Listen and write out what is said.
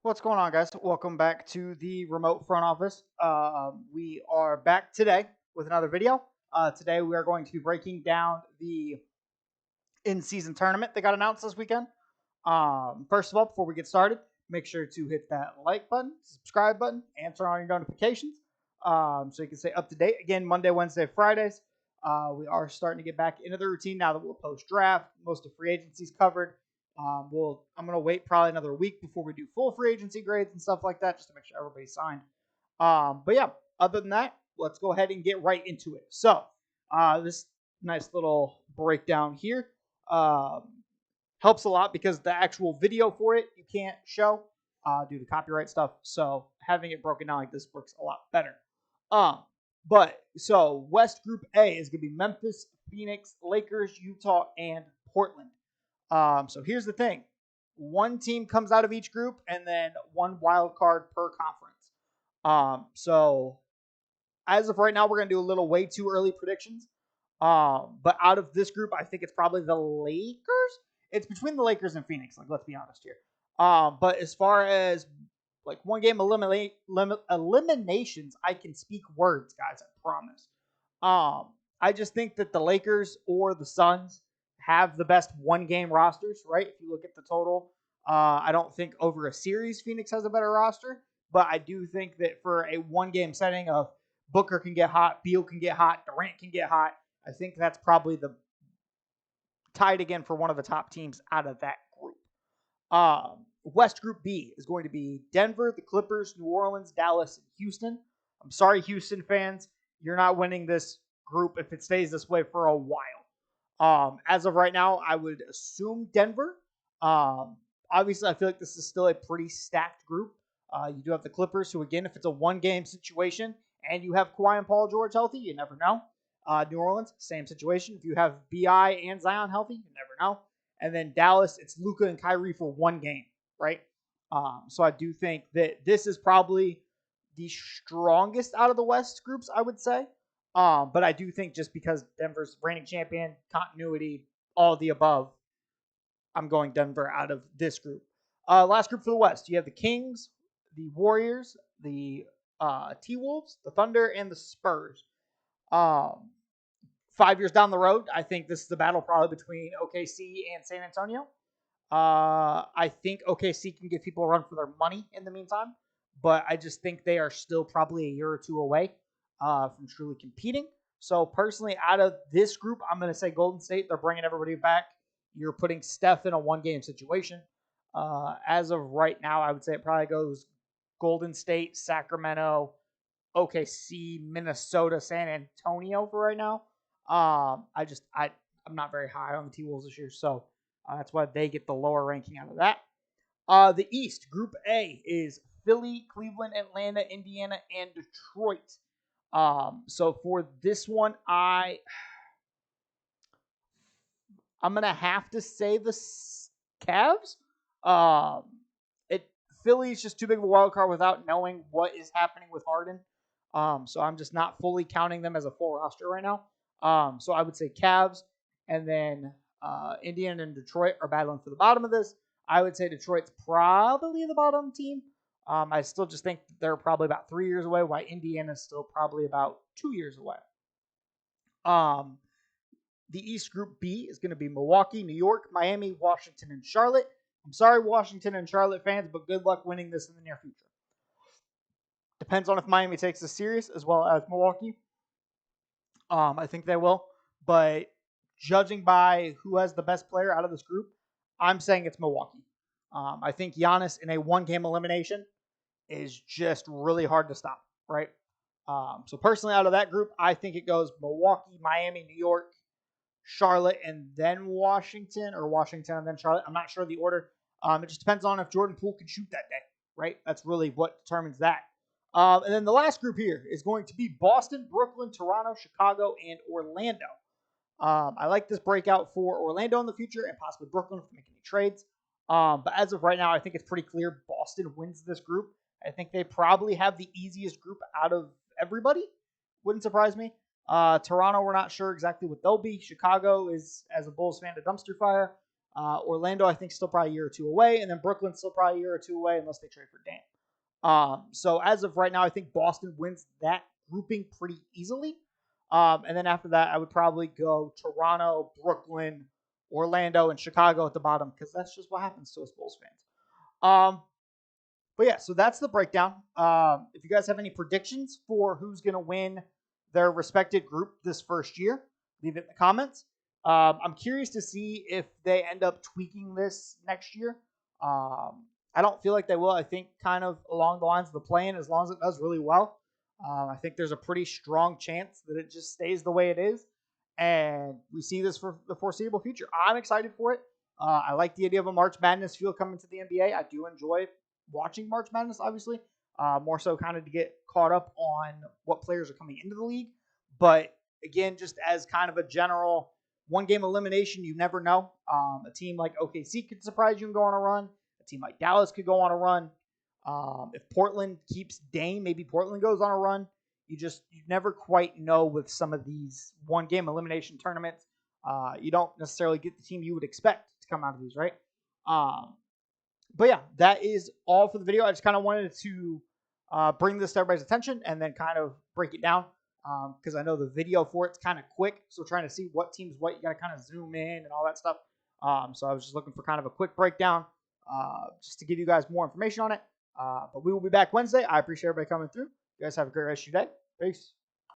What's going on, guys? Welcome back to the remote front office. We are back today with another video. Today we are going to be breaking down the in-season tournament that got announced this weekend. First of all, before we get started, make sure to hit that like button, subscribe button, and turn on your notifications so you can stay up to date. Again, Monday, Wednesday, Fridays. We are starting to get back into the routine now that we'll post draft. Most of free agency's covered. I'm gonna wait probably another week before we do full free agency grades and stuff like that, just to make sure everybody's signed. But yeah, other than that, let's go ahead and get right into it. So, this nice little breakdown here helps a lot because the actual video for it you can't show due to copyright stuff. So having it broken down like this works a lot better. So West Group A is gonna be Memphis, Phoenix, Lakers, Utah, and Portland. So here's the thing. One team comes out of each group and then one wild card per conference. So as of right now, we're going to do a little way too early predictions. But out of this group, I think it's probably the Lakers. It's between the Lakers and Phoenix. Like, let's be honest here. But as far as like one game eliminations, I can speak words, guys. I promise. I just think that the Lakers or the Suns have the best one game rosters, right? If you look at the total, I don't think over a series Phoenix has a better roster, but I do think that for a one game setting of Booker can get hot, Beal can get hot, Durant can get hot, I think that's probably the tied again for one of the top teams out of that group. West Group B is going to be Denver, the Clippers, New Orleans, Dallas, and Houston. I'm sorry, Houston fans, you're not winning this group if it stays this way for a while. As of right now, I would assume Denver. Obviously, I feel like this is still a pretty stacked group. You do have the Clippers, who, again, if it's a one-game situation and you have Kawhi and Paul George healthy, you never know. New Orleans, same situation. If you have BI and Zion healthy, you never know. And then Dallas, it's Luka and Kyrie for one game, right? So I do think that this is probably the strongest out of the West groups, I would say. But I do think just because Denver's reigning champion, continuity, all the above, I'm going Denver out of this group. Last group for the West, you have the Kings, the Warriors, the T-Wolves, the Thunder, and the Spurs. 5 years down the road, I think this is the battle probably between OKC and San Antonio. I think OKC can give people a run for their money in the meantime, but I just think they are still probably a year or two away from truly competing. So personally, out of this group, I'm going to say Golden State. They're bringing everybody back. You're putting Steph in a one-game situation. As of right now, I would say it probably goes Golden State, Sacramento, OKC, Minnesota, San Antonio for right now. I'm not very high on the T-Wolves this year, so that's why they get the lower ranking out of that. The East, Group A, is Philly, Cleveland, Atlanta, Indiana, and Detroit. So for this one, I'm gonna have to say the Cavs. Um, Philly's just too big of a wild card without knowing what is happening with Harden. So I'm just not fully counting them as a full roster right now. So I would say Cavs, and then Indiana and Detroit are battling for the bottom of this. I would say Detroit's probably the bottom team. I still just think they're probably about 3 years away, while Indiana's still probably about 2 years away. The East Group B is going to be Milwaukee, New York, Miami, Washington, and Charlotte. I'm sorry, Washington and Charlotte fans, but good luck winning this in the near future. Depends on if Miami takes this serious as well as Milwaukee. I think they will. But judging by who has the best player out of this group, I'm saying it's Milwaukee. I think Giannis in a one-game elimination is just really hard to stop, right? So personally, out of that group, I think it goes Milwaukee, Miami, New York, Charlotte, and then Washington, or Washington and then Charlotte. I'm not sure the order. It just depends on if Jordan Poole can shoot that day, right? That's really what determines that. And then the last group here is going to be Boston, Brooklyn, Toronto, Chicago, and Orlando. I like this breakout for Orlando in the future and possibly Brooklyn if they make any trades. But as of right now, I think it's pretty clear Boston wins this group. I think they probably have the easiest group out of everybody. Wouldn't surprise me. Toronto, we're not sure exactly what they'll be. Chicago is, as a Bulls fan, a dumpster fire. Orlando, I think, still probably a year or two away, and then Brooklyn's still probably a year or two away unless they trade for Dame. So as of right now, I think Boston wins that grouping pretty easily. And then after that, I would probably go Toronto, Brooklyn, Orlando, and Chicago at the bottom because that's just what happens to us Bulls fans. But yeah, so that's the breakdown. If you guys have any predictions for who's going to win their respected group this first year, leave it in the comments. I'm curious to see if they end up tweaking this next year. I don't feel like they will. I think kind of along the lines of the play-in, as long as it does really well. I think there's a pretty strong chance that it just stays the way it is. And we see this for the foreseeable future. I'm excited for it. I like the idea of a March Madness feel coming to the NBA. I do enjoy watching March Madness, obviously, more so kind of to get caught up on what players are coming into the league. But again, just as kind of a general one-game elimination, you never know. A team like OKC could surprise you and go on a run. A team like Dallas could go on a run. If Portland keeps Dame, maybe Portland goes on a run. You never quite know with some of these one-game elimination tournaments. You don't necessarily get the team you would expect to come out of these, right? But yeah, that is all for the video. I just kind of wanted to bring this to everybody's attention and then kind of break it down because I know the video for it's kind of quick. So trying to see what team's what, you got to kind of zoom in and all that stuff. So I was just looking for kind of a quick breakdown just to give you guys more information on it. But we will be back Wednesday. I appreciate everybody coming through. You guys have a great rest of your day. Peace.